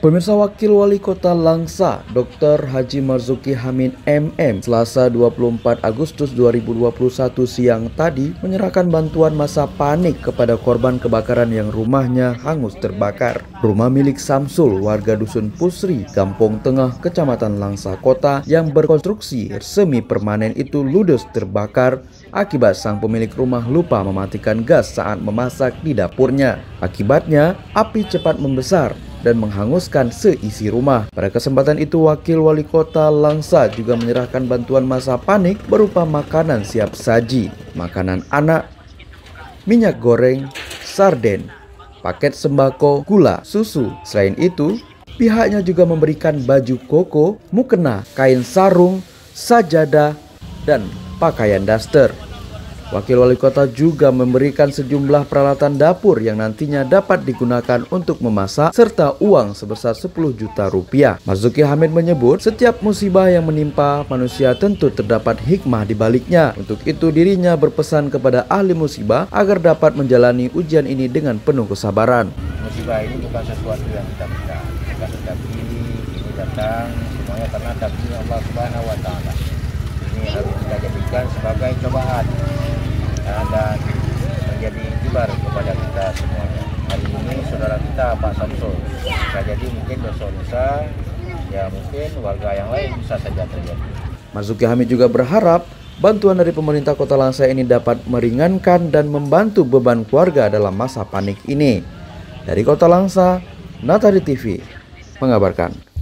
Pemirsa, Wakil Wali Kota Langsa, Dr. Haji Marzuki Hamid MM, Selasa 24 Agustus 2021 siang tadi menyerahkan bantuan masa panik kepada korban kebakaran yang rumahnya hangus terbakar. Rumah milik Samsul, warga Dusun Pusri, Kampung Tengah, Kecamatan Langsa Kota yang berkonstruksi semi permanen itu ludes terbakar akibat sang pemilik rumah lupa mematikan gas saat memasak di dapurnya. Akibatnya, api cepat membesar dan menghanguskan seisi rumah. Pada kesempatan itu, Wakil Wali Kota Langsa juga menyerahkan bantuan masa panik berupa makanan siap saji, makanan anak, minyak goreng, sarden, paket sembako, gula, susu. Selain itu, pihaknya juga memberikan baju koko, mukena, kain sarung, sajadah, dan pakaian daster. Wakil Wali Kota juga memberikan sejumlah peralatan dapur yang nantinya dapat digunakan untuk memasak serta uang sebesar 10 juta rupiah. Marzuki Hamid menyebut setiap musibah yang menimpa manusia tentu terdapat hikmah di baliknya. Untuk itu dirinya berpesan kepada ahli musibah agar dapat menjalani ujian ini dengan penuh kesabaran. Musibah ini bukan sesuatu yang kita minta, tetapi ini datang semuanya karena takdir Allah Subhanahu wa Ta'ala. Ini harus kita jadikan sebagai cobaan dan menjadi kibar kepada kita semuanya. Hari ini saudara kita Pak Samsul, bisa jadi mungkin dosa-dosa, ya mungkin warga yang lain bisa saja terjadi. Marzuki Hamid juga berharap bantuan dari pemerintah Kota Langsa ini dapat meringankan dan membantu beban keluarga dalam masa panik ini. Dari Kota Langsa, Natari TV mengabarkan.